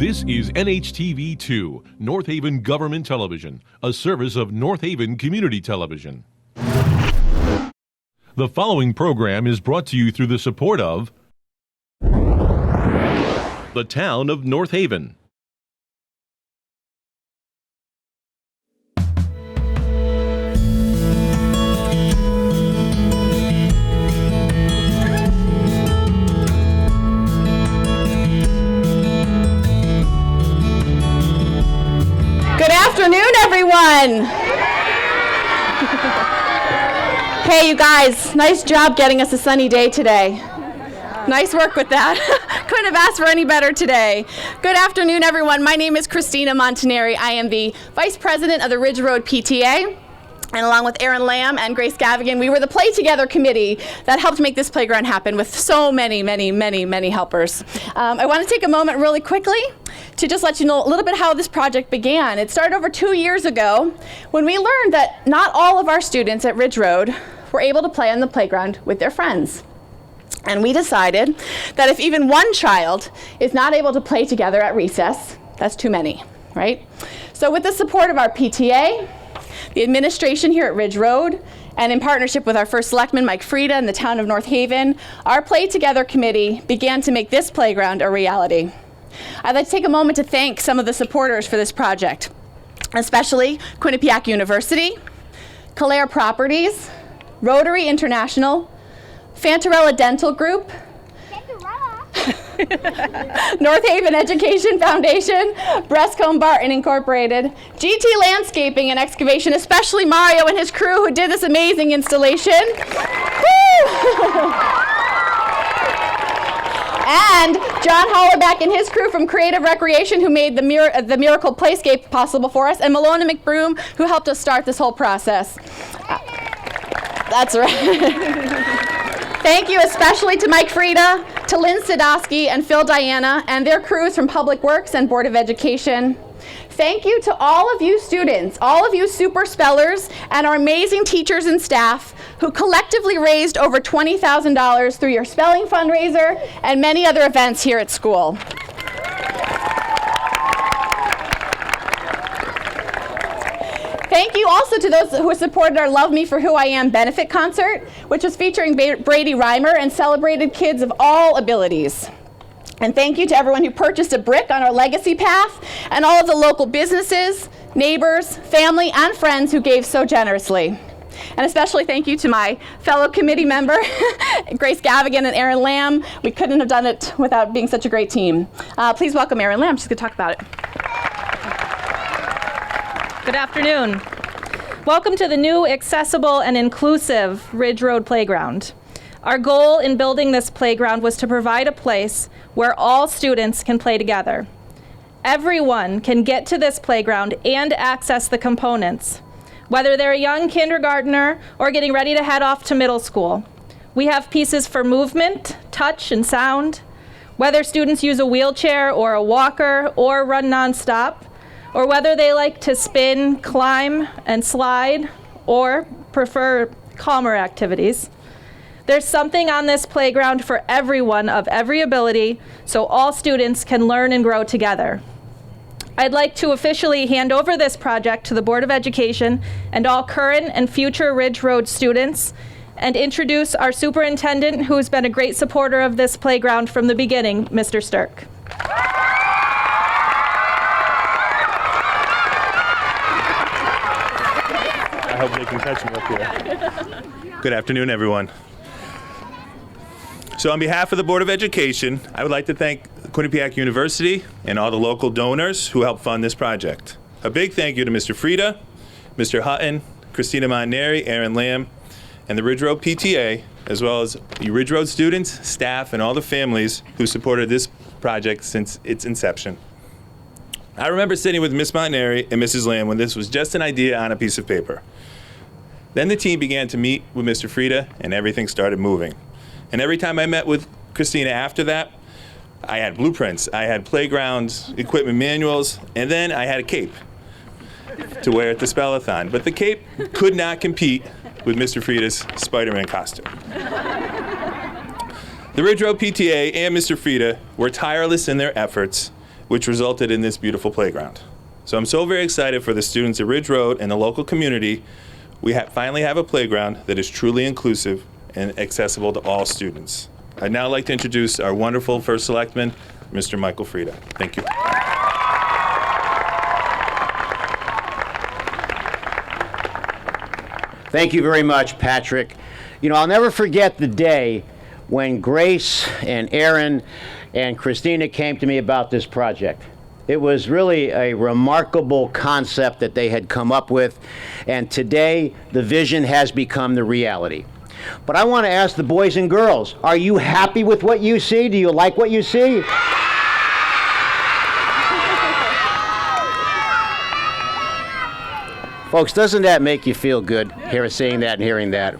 This is NHTV2, North Haven Government Television, a service of North Haven Community Television. The following program is brought to you through the support of the town of North Haven. Good afternoon, everyone. Hey, you guys, nice job getting us a sunny day today. Nice work with that. Couldn't have asked for any better today. Good afternoon, everyone. My name is Christina Montaneri. I am the Vice President of the Ridge Road PTA. And along with Aaron Lamb and Grace Gavigan, we were the Play Together committee that helped make this playground happen with so many helpers. I want to take a moment really quickly to just let you know a little bit how this project began. It started over 2 years ago when we learned that not all of our students at Ridge Road were able to play on the playground with their friends. And we decided that if even one child is not able to play together at recess, that's too many, right? So with the support of our PTA, the administration here at Ridge Road, and in partnership with our first selectman, Mike Frieda, and the town of North Haven, our Play Together committee began to make this playground a reality. I'd like to take a moment to thank some of the supporters for this project, especially Quinnipiac University, Calaire Properties, Rotary International, Fantarella Dental Group, North Haven Education Foundation, Brescombe Barton Incorporated, GT Landscaping and Excavation, especially Mario and his crew who did this amazing installation. And John Hollerback and his crew from Creative Recreation who made the Miracle Playscape possible for us, and Malone and McBroom who helped us start this whole process. That's right. Thank you especially to Mike Frieda, to Lynn Sadowski and Phil Diana and their crews from Public Works and Board of Education. Thank you to all of you students, all of you super spellers, and our amazing teachers and staff who collectively raised over $20,000 through your spelling fundraiser and many other events here at school. Thank you also to those who supported our Love Me for Who I Am benefit concert, which was featuring Brady Reimer and celebrated kids of all abilities. And thank you to everyone who purchased a brick on our legacy path, and all of the local businesses, neighbors, family, and friends who gave so generously. And especially thank you to my fellow committee member, Grace Gavigan and Aaron Lamb. We couldn't have done it without being such a great team. Please welcome Aaron Lamb. She's going to talk about it. Good afternoon. Welcome to the new accessible and inclusive Ridge Road Playground. Our goal in building this playground was to provide a place where all students can play together. Everyone can get to this playground and access the components, whether they're a young kindergartner or getting ready to head off to middle school. We have pieces for movement, touch, and sound, whether students use a wheelchair or a walker or run nonstop, or whether they like to spin, climb, and slide, or prefer calmer activities. There's something on this playground for everyone of every ability, so all students can learn and grow together. I'd like to officially hand over this project to the Board of Education and all current and future Ridge Road students, and introduce our superintendent, who's been a great supporter of this playground from the beginning, Mr. Sturck. I hope they can catch me up here. Good afternoon, everyone. So on behalf of the Board of Education, I would like to thank Quinnipiac University and all the local donors who helped fund this project. A big thank you to Mr. Frieda, Mr. Hutton, Christina Montaneri, Aaron Lamb, and the Ridge Road PTA, as well as the Ridge Road students, staff, and all the families who supported this project since its inception. I remember sitting with Ms. Montaneri and Mrs. Lamb when this was just an idea on a piece of paper. Then the team began to meet with Mr. Frieda, and everything started moving. And every time I met with Christina after that, I had blueprints, I had playground equipment manuals, and then I had a cape to wear at the Spellathon. But the cape could not compete with Mr. Frieda's Spider-Man costume. The Ridge Road PTA and Mr. Frieda were tireless in their efforts, which resulted in this beautiful playground. So I'm so very excited for the students at Ridge Road and the local community. We finally have a playground that is truly inclusive and accessible to all students. I'd now like to introduce our wonderful First Selectman, Mr. Michael Frieda. Thank you. Thank you very much, Patrick. You know, I'll never forget the day when Grace and Aaron and Christina came to me about this project. It was really a remarkable concept that they had come up with, and today the vision has become the reality. But I want to ask the boys and girls, are you happy with what you see? Do you like what you see? Folks, doesn't that make you feel good, seeing that and hearing that?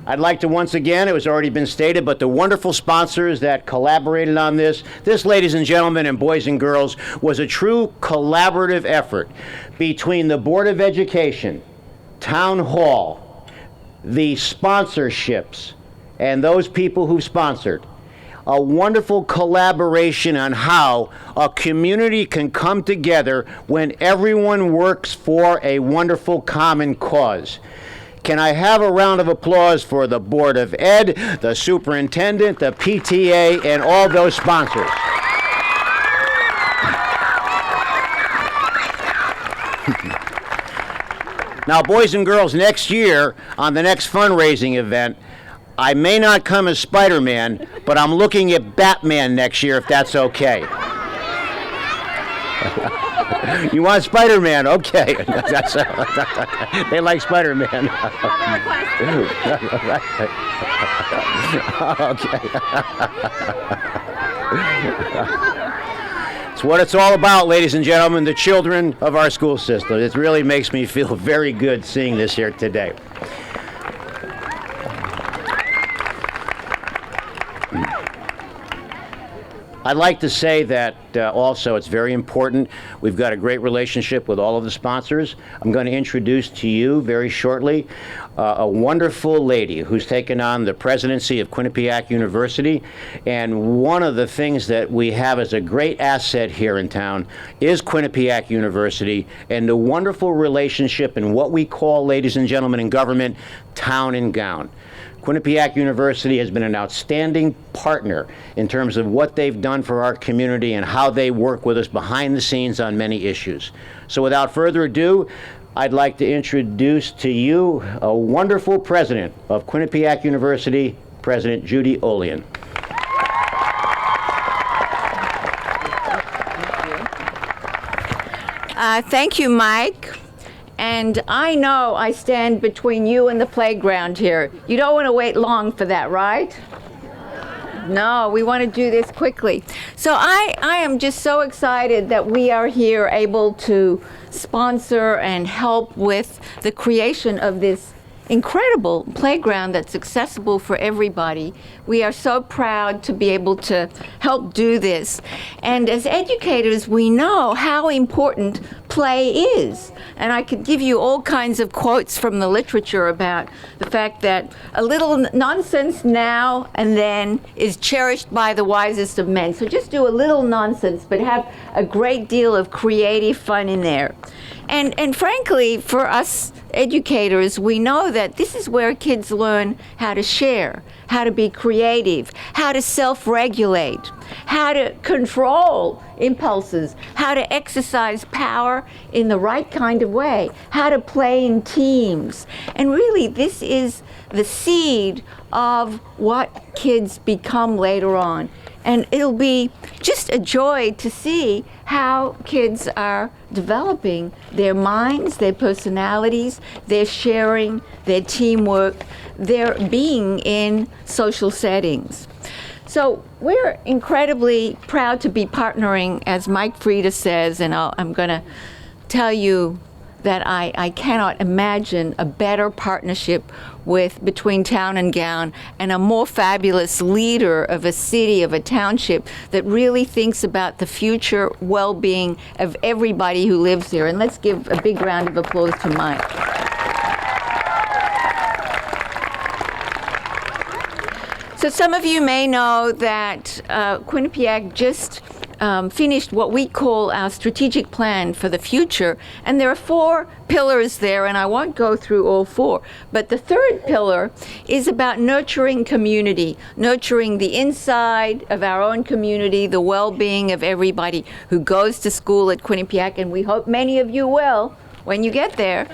I'd like to once again, it was already been stated, but the wonderful sponsors that collaborated on this, ladies and gentlemen and boys and girls, was a true collaborative effort between the Board of Education, Town Hall, the sponsorships, and those people who sponsored. A wonderful collaboration on how a community can come together when everyone works for a wonderful common cause. Can I have a round of applause for the Board of Ed, the Superintendent, the PTA, and all those sponsors? Now, boys and girls, next year, on the next fundraising event, I may not come as Spider-Man, but I'm looking at Batman next year, if that's okay. You want Spider-Man? Okay. They like Spider-Man. Okay. It's what it's all about, ladies and gentlemen, the children of our school system. It really makes me feel very good seeing this here today. I'd like to say that also it's very important. We've got a great relationship with all of the sponsors. I'm going to introduce to you very shortly a wonderful lady who's taken on the presidency of Quinnipiac University. And one of the things that we have as a great asset here in town is Quinnipiac University and the wonderful relationship in what we call, ladies and gentlemen in government, town and gown. Quinnipiac University has been an outstanding partner in terms of what they've done for our community and how they work with us behind the scenes on many issues. So without further ado, I'd like to introduce to you a wonderful president of Quinnipiac University, President Judy Olien. Thank you, Mike. And I know I stand between you and the playground here. You don't want to wait long for that, right? No, we want to do this quickly. So I am just so excited that we are here able to sponsor and help with the creation of this incredible playground that's accessible for everybody. We are so proud to be able to help do this. And as educators, we know how important play is. And I could give you all kinds of quotes from the literature about the fact that a little nonsense now and then is cherished by the wisest of men. So just do a little nonsense, but have a great deal of creative fun in there. And frankly, for us educators, we know that this is where kids learn how to share, how to be creative, how to self-regulate, how to control impulses, how to exercise power in the right kind of way, how to play in teams. And really, this is the seed of what kids become later on. And it'll be just a joy to see how kids are developing their minds, their personalities, their sharing, their teamwork, their being in social settings. So we're incredibly proud to be partnering, as Mike Frieda says, and I'm going to tell you that I cannot imagine a better partnership between town and gown and a more fabulous leader of a city, of a township that really thinks about the future well-being of everybody who lives here. And let's give a big round of applause to Mike. So some of you may know that Quinnipiac just finished what we call our strategic plan for the future. And there are 4 pillars there, and I won't go through all 4. But the third pillar is about nurturing community, nurturing the inside of our own community, the well-being of everybody who goes to school at Quinnipiac, and we hope many of you will when you get there.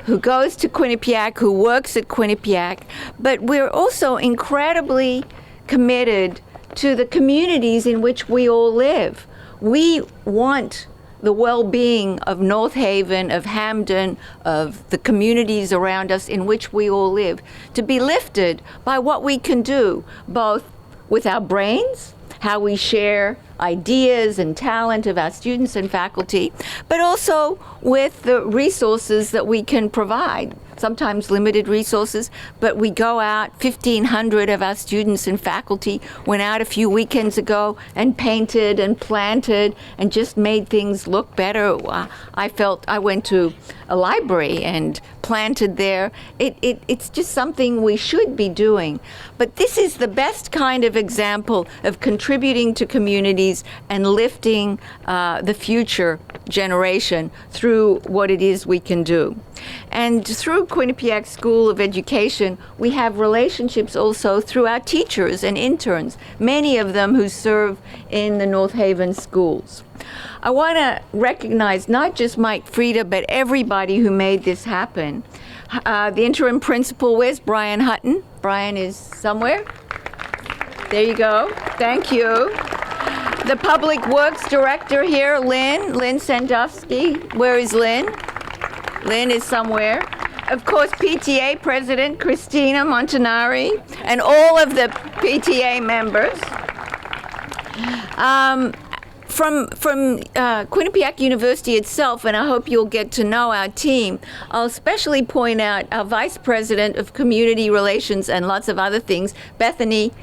Who goes to Quinnipiac, who works at Quinnipiac, but we're also incredibly committed to the communities in which we all live. We want the well-being of North Haven, of Hamden, of the communities around us in which we all live, to be lifted by what we can do, both with our brains, how we share ideas and talent of our students and faculty, but also with the resources that we can provide. Sometimes limited resources, but we go out, 1,500 of our students and faculty went out a few weekends ago and painted and planted and just made things look better. I went to a library and planted there. It's just something we should be doing. But this is the best kind of example of contributing to communities and lifting the future generation through what it is we can do. And through Quinnipiac School of Education, we have relationships also through our teachers and interns, many of them who serve in the North Haven schools. I want to recognize not just Mike Frieda, but everybody who made this happen. The interim principal, where's Brian Hutton? Brian is somewhere. There you go. Thank you. The Public Works Director here, Lynn Sandusky. Where is Lynn? Lynn is somewhere. Of course, PTA President Christina Montanari and all of the PTA members. From Quinnipiac University itself, and I hope you'll get to know our team, I'll especially point out our Vice President of Community Relations and lots of other things, Bethany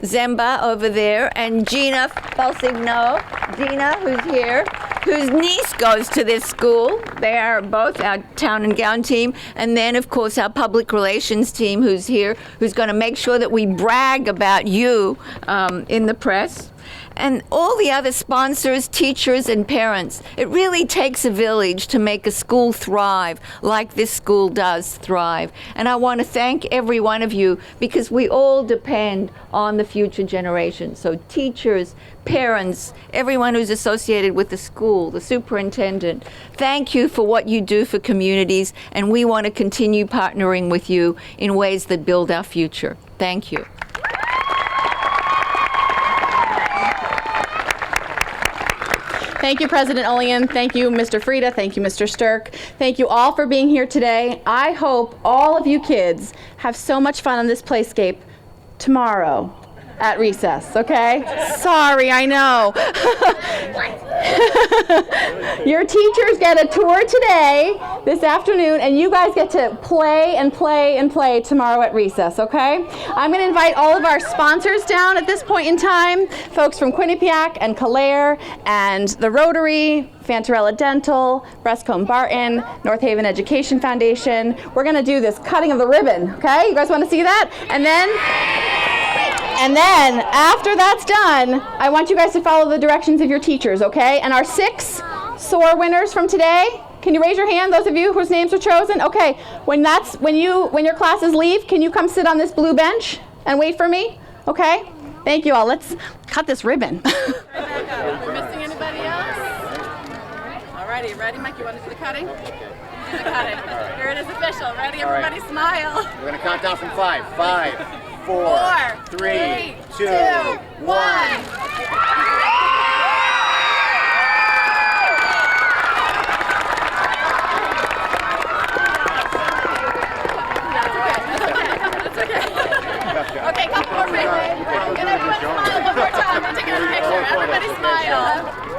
Zemba over there, and Gina Falsigno, Gina, who's here, whose niece goes to this school. They are both our town and gown team. And then, of course, our public relations team who's here, who's going to make sure that we brag about you in the press. And all the other sponsors, teachers, and parents. It really takes a village to make a school thrive like this school does thrive. And I want to thank every one of you because we all depend on the future generation. So teachers, parents, everyone who's associated with the school, the superintendent, thank you for what you do for communities, and we want to continue partnering with you in ways that build our future. Thank you. Thank you, President Olien. Thank you, Mr. Frieda. Thank you, Mr. Stirk. Thank you all for being here today. I hope all of you kids have so much fun on this playscape tomorrow at recess, okay? Sorry, I know. Your teachers get a tour today, this afternoon, and you guys get to play and play and play tomorrow at recess, okay? I'm going to invite all of our sponsors down at this point in time, folks from Quinnipiac and Calaire and the Rotary, Fantarella Dental, Brestcombe Barton, North Haven Education Foundation. We're going to do this cutting of the ribbon, okay? You guys want to see that? And then, after that's done, I want you guys to follow the directions of your teachers, okay? And our 6 SOAR winners from today, can you raise your hand, those of you whose names were chosen? Okay, when your classes leave, can you come sit on this blue bench and wait for me? Okay? Thank you all. Let's cut this ribbon. We're missing anybody else? Alrighty, ready, Mike? You want to do the cutting? You do the cutting. Here it is official. Ready? Everybody smile. We're going to count down from 5. 5. 4, 3, 2, 1. That's okay. Okay, couple more minutes. Get everybody smile one more time. We're taking a picture. Everybody smile.